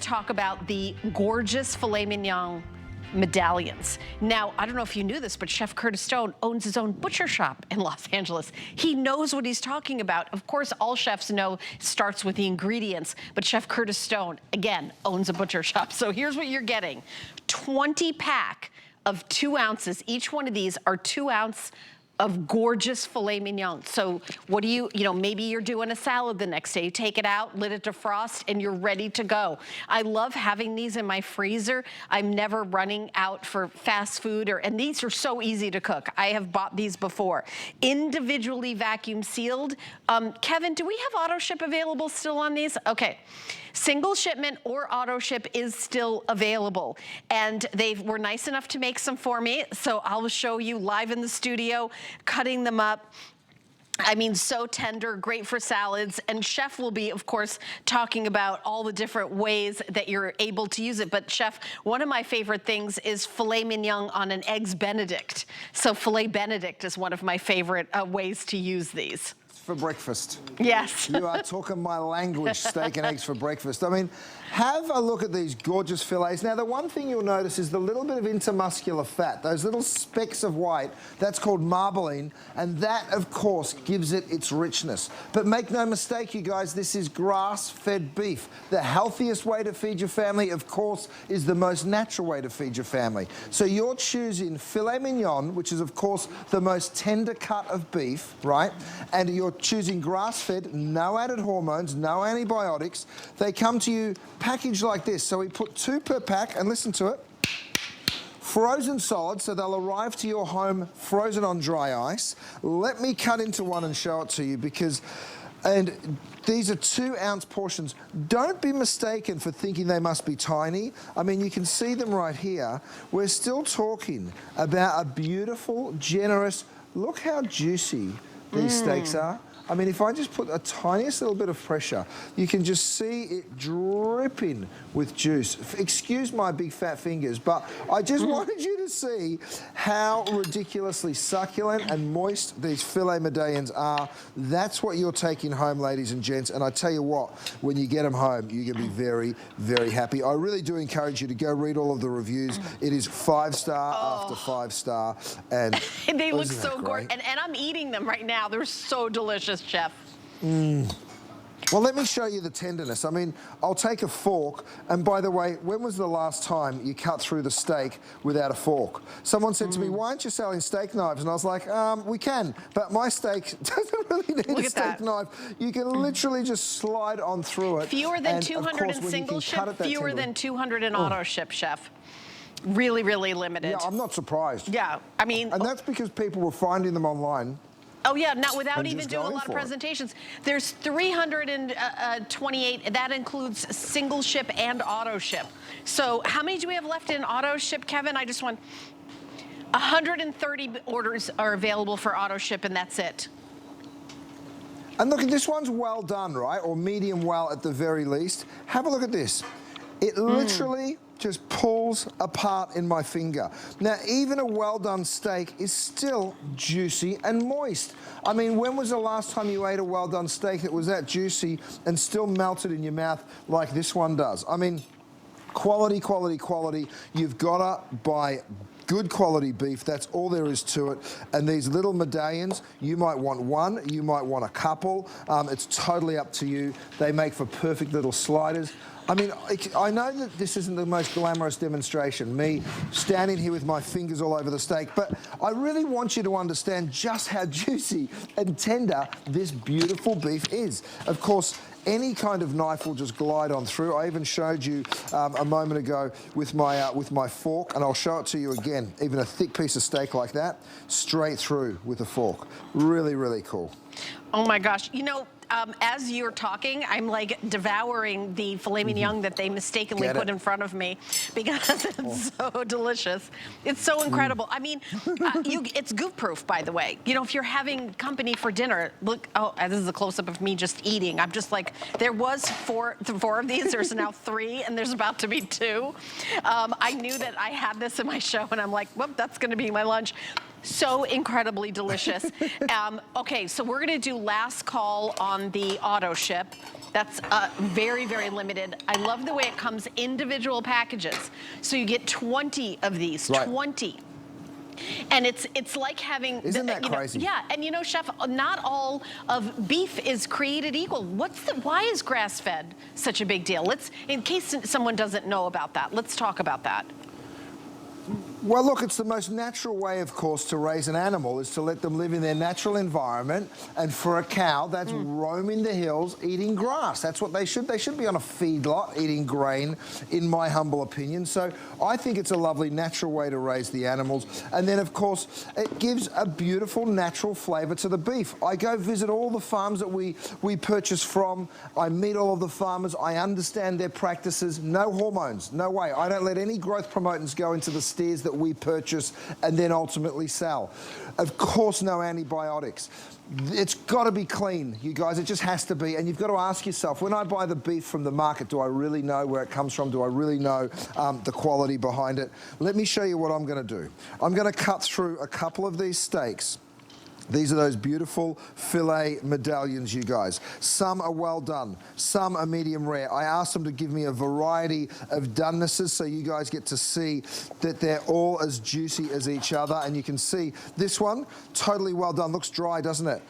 Talk about the gorgeous Filet Mignon Medallions. Now, I don't know if you knew this, but Chef Curtis Stone owns his own butcher shop in Los Angeles. He knows what he's talking about. Of course, all chefs know it starts with the ingredients, but Chef Curtis Stone, again, owns a butcher shop. So here's what you're getting. 20 pack of 2 ounces. Each one of these are 2 ounce of gorgeous filet mignon. So what do you know, maybe you're doing a salad the next day. You take it out, let it defrost, and you're ready to go. I love having these in my freezer. I'm never running out for fast food, and these are so easy to cook. I have bought these before. Individually vacuum sealed. Kevin, do we have auto ship available still on these? Okay. Single shipment or auto ship is still available. And they were nice enough to make some for me. So I'll show you live in the studio, cutting them up. I mean, so tender, great for salads. And Chef will be, of course, talking about all the different ways that you're able to use it. But Chef, one of my favorite things is filet mignon on an eggs Benedict. So filet Benedict is one of my favorite ways to use these. For breakfast. Yes. You are talking my language, steak and eggs for breakfast. I mean, have a look at these gorgeous fillets. Now, the one thing you'll notice is the little bit of intermuscular fat, those little specks of white, that's called marbling, and that, of course, gives it its richness. But make no mistake, you guys, this is grass-fed beef. The healthiest way to feed your family, of course, is the most natural way to feed your family. So you're choosing filet mignon, which is, of course, the most tender cut of beef, right? And you're choosing grass-fed, no added hormones, no antibiotics. They come to you packaged like this. So we put 2 per pack, and listen to it. Frozen solid, so they'll arrive to your home frozen on dry ice. Let me cut into one and show it to you and these are 2 ounce portions. Don't be mistaken for thinking they must be tiny. I mean, you can see them right here. We're still talking about a beautiful, generous, look how juicy these steaks are. I mean, if I just put a tiniest little bit of pressure, you can just see it dripping with juice. Excuse my big fat fingers, but I just wanted you to see how ridiculously succulent and moist these filet medallions are. That's what you're taking home, ladies and gents. And I tell you what, when you get them home, you're going to be very, very happy. I really do encourage you to go read all of the reviews. It is 5-star after 5-star. And they look so gorgeous. And I'm eating them right now. They're so delicious, Chef. Well, let me show you the tenderness. I mean, I'll take a fork, and by the way, when was the last time you cut through the steak without a fork? Someone said to me, why aren't you selling steak knives? And I was like, we can, but my steak doesn't really need a steak knife. You can literally just slide on through it. Fewer than 200 in single ship, fewer than 200 in auto ship, Chef. Really, really limited. Yeah, I'm not surprised. Yeah, I mean... And that's because people were finding them online. Oh yeah, not without even doing a lot of presentations. There's 328, that includes single ship and auto ship. So how many do we have left in auto ship, Kevin? I just want 130 orders are available for auto ship, and that's it. And look, this one's well done, right? Or medium well at the very least. Have a look at this. It literally just pulls apart in my finger. Now, even a well-done steak is still juicy and moist. I mean, when was the last time you ate a well-done steak that was that juicy and still melted in your mouth like this one does? I mean, quality, quality, quality. You've got to buy good quality beef. That's all there is to it. And these little medallions, you might want one, you might want a couple. It's totally up to you. They make for perfect little sliders. I mean, I know that this isn't the most glamorous demonstration, me standing here with my fingers all over the steak, but I really want you to understand just how juicy and tender this beautiful beef is. Of course, any kind of knife will just glide on through. I even showed you a moment ago with my fork, and I'll show it to you again. Even a thick piece of steak like that, straight through with a fork. Really, really cool. Oh my gosh. You know, as you're talking, I'm like devouring the filet mignon that they mistakenly put in front of me because it's so delicious. It's so incredible. I mean, it's goof-proof, by the way. You know, if you're having company for dinner, look, this is a close-up of me just eating. I'm just like, there was four of these. There's now 3, and there's about to be 2. I knew that I had this in my show, and I'm like, well, that's going to be my lunch. So incredibly delicious. Okay, so we're gonna do last call on the auto ship. That's very, very limited. I love the way it comes individual packages. So you get 20 of these, right. 20. And it's like having... Isn't that crazy? Yeah, and you know, Chef, not all of beef is created equal. Why is grass-fed such a big deal? In case someone doesn't know about that, let's talk about that. Well, look, it's the most natural way, of course, to raise an animal is to let them live in their natural environment. And for a cow, that's roaming the hills, eating grass. That's what they should. They should be on a feedlot, eating grain, in my humble opinion. So I think it's a lovely, natural way to raise the animals. And then, of course, it gives a beautiful, natural flavour to the beef. I go visit all the farms that we purchase from. I meet all of the farmers. I understand their practices. No hormones. No way. I don't let any growth promotants go into the steers that we purchase and then ultimately sell. Of course, no antibiotics. It's got to be clean, you guys. It just has to be. And you've got to ask yourself, when I buy the beef from the market, do I really know where it comes from? Do I really know the quality behind it? Let me show you what I'm going to do. I'm going to cut through a couple of these steaks. These are those beautiful filet medallions, you guys. Some are well done, some are medium rare. I asked them to give me a variety of donenesses so you guys get to see that they're all as juicy as each other. And you can see this one, totally well done. Looks dry, doesn't it?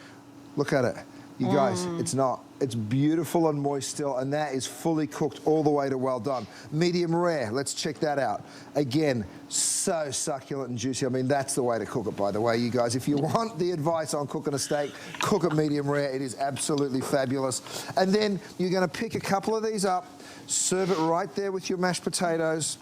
Look at it. You guys, it's not. It's beautiful and moist still, and that is fully cooked all the way to well done. Medium rare, let's check that out. Again, so succulent and juicy. I mean, that's the way to cook it, by the way, you guys. If you want the advice on cooking a steak, cook it medium rare. It is absolutely fabulous. And then you're gonna pick a couple of these up, serve it right there with your mashed potatoes.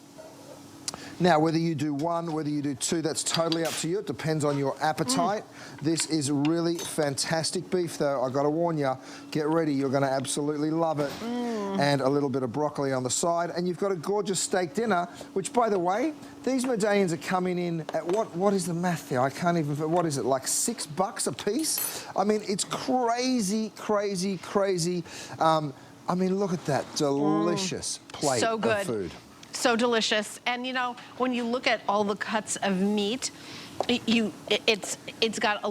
Now, whether you do one, whether you do two, that's totally up to you. It depends on your appetite. This is really fantastic beef, though. I've got to warn you, get ready. You're going to absolutely love it. And a little bit of broccoli on the side. And you've got a gorgeous steak dinner, which, by the way, these medallions are coming in at what is the math there? I can't even, what is it, like $6 a piece? I mean, it's crazy, crazy, crazy. I mean, look at that delicious plate of food. So delicious. And you know, when you look at all the cuts of meat, it's got a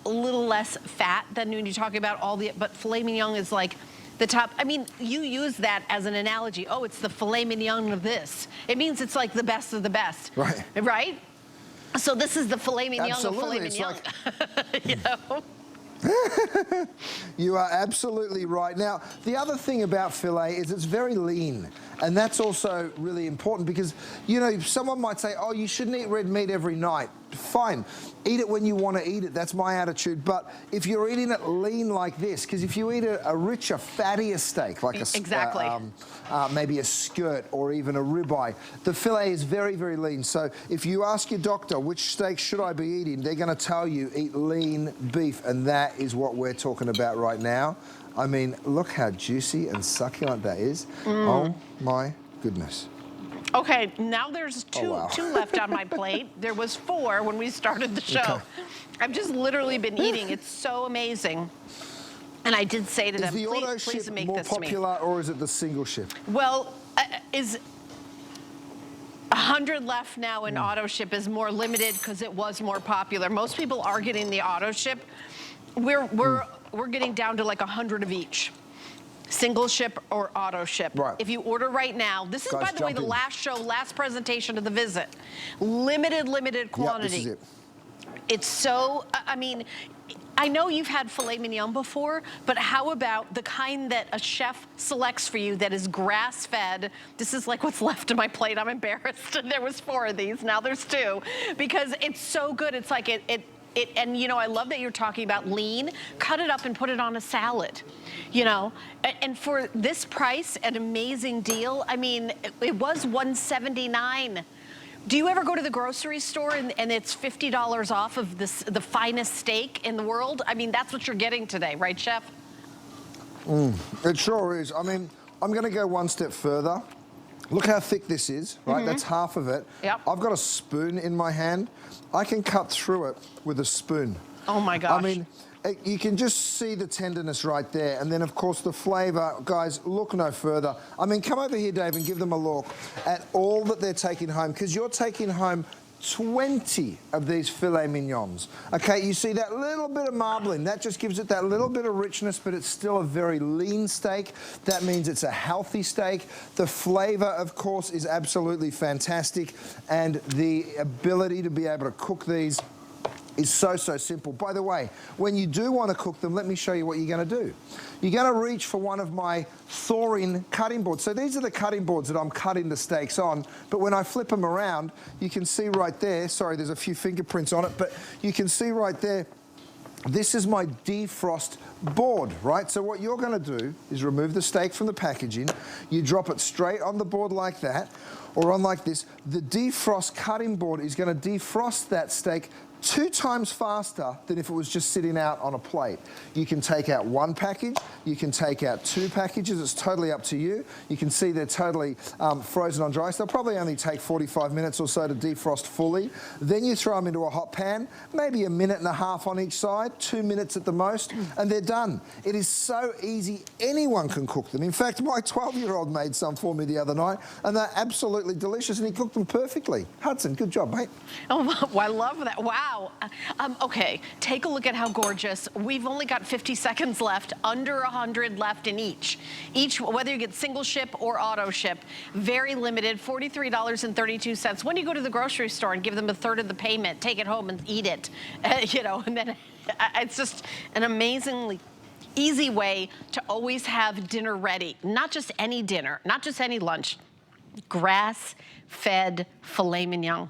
little less fat than when you talk about all the, but filet mignon is like the top. I mean, you use that as an analogy. Oh, it's the filet mignon of this. It means it's like the best of the best. Right. Right? So this is the filet mignon Absolutely. of filet mignon. Like... You know? You are absolutely right. Now, the other thing about filet is it's very lean. And that's also really important because, you know, someone might say, oh, you shouldn't eat red meat every night. Fine. Eat it when you want to eat it. That's my attitude. But if you're eating it lean like this, because if you eat a richer, fattier steak, like maybe a skirt or even a ribeye, the filet is very, very lean. So if you ask your doctor, which steak should I be eating, they're going to tell you, eat lean beef. And that is what we're talking about right now. I mean, look how juicy and succulent that is. Oh, my goodness. Okay, now there's two left on my plate. There was 4 when we started the show. Okay. I've just literally been eating. It's so amazing. And I did say to them, please make this to me. Is the auto ship more popular or is it the single ship? Well, is 100 left now in auto ship is more limited because it was more popular. Most people are getting the auto ship. We're getting down to like 100 of each. Single ship or auto ship. Right. If you order right now, this is, by the way, the last show, last presentation of the visit. Limited quantity. Yep, this is it. It's so, I mean, I know you've had filet mignon before, but how about the kind that a chef selects for you that is grass-fed? This is like what's left of my plate. I'm embarrassed. There was 4 of these, now there's 2. Because it's so good. It's like and you know, I love that you're talking about lean. Cut it up and put it on a salad, you know. And for this price, an amazing deal. I mean, it was $179. Do you ever go to the grocery store and it's $50 off of the finest steak in the world? I mean, that's what you're getting today, right, Chef? It sure is. I mean, I'm going to go one step further. Look how thick this is, right? That's half of it. Yep. I've got a spoon in my hand. I can cut through it with a spoon. Oh my gosh. I mean, you can just see the tenderness right there. And then, of course, the flavor. Guys, look no further. I mean, come over here, Dave, and give them a look at all that they're taking home, because you're taking home 20 of these filet mignons. Okay, you see that little bit of marbling, that just gives it that little bit of richness, but it's still a very lean steak. That means it's a healthy steak. The flavor, of course, is absolutely fantastic, and the ability to be able to cook these is so simple. By the way, when you do want to cook them, let me show you what you're going to do. You're going to reach for one of my Thorin cutting boards. So these are the cutting boards that I'm cutting the steaks on, but when I flip them around, you can see right there, sorry, there's a few fingerprints on it, but you can see right there, this is my defrost board, right? So what you're going to do is remove the steak from the packaging, you drop it straight on the board like that, or on like this. The defrost cutting board is going to defrost that steak 2 times faster than if it was just sitting out on a plate. You can take out 1 package, you can take out 2 packages, it's totally up to you. You can see they're totally frozen on dry, so they'll probably only take 45 minutes or so to defrost fully. Then you throw them into a hot pan, maybe 1.5 minutes on each side, 2 minutes at the most, and they're done. It is so easy, anyone can cook them. In fact, my 12-year-old made some for me the other night, and they're absolutely delicious, and he cooked them perfectly. Hudson, good job, mate. Oh, I love that. Wow. Okay, take a look at how gorgeous. We've only got 50 seconds left, under 100 left in each. Whether you get single ship or auto ship, very limited, $43.32. When you go to the grocery store and give them 1/3 of the payment, take it home and eat it, you know, and then it's just an amazingly easy way to always have dinner ready. Not just any dinner, not just any lunch, grass-fed filet mignon.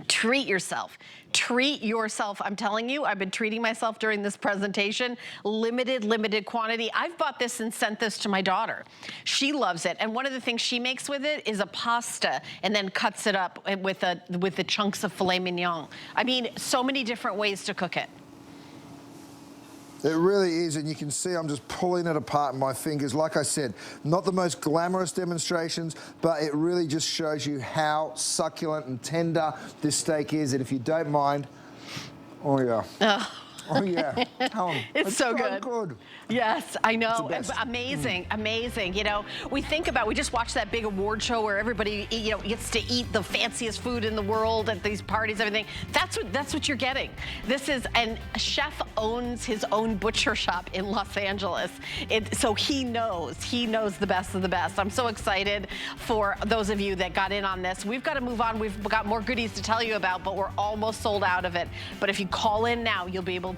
Treat yourself. Treat yourself. I'm telling you, I've been treating myself during this presentation. Limited quantity. I've bought this and sent this to my daughter. She loves it. And one of the things she makes with it is a pasta and then cuts it up with the chunks of filet mignon. I mean, so many different ways to cook it. It really is, and you can see I'm just pulling it apart in my fingers. Like I said, not the most glamorous demonstrations, but it really just shows you how succulent and tender this steak is. And if you don't mind, oh yeah. Oh yeah, it's so good. Good. Yes, I know. Amazing, amazing. You know, we just watched that big award show where everybody, you know, gets to eat the fanciest food in the world at these parties, everything. That's what you're getting. This is, and a chef owns his own butcher shop in Los Angeles. So he knows the best of the best. I'm so excited for those of you that got in on this. We've got to move on. We've got more goodies to tell you about, but we're almost sold out of it. But if you call in now, you'll be able to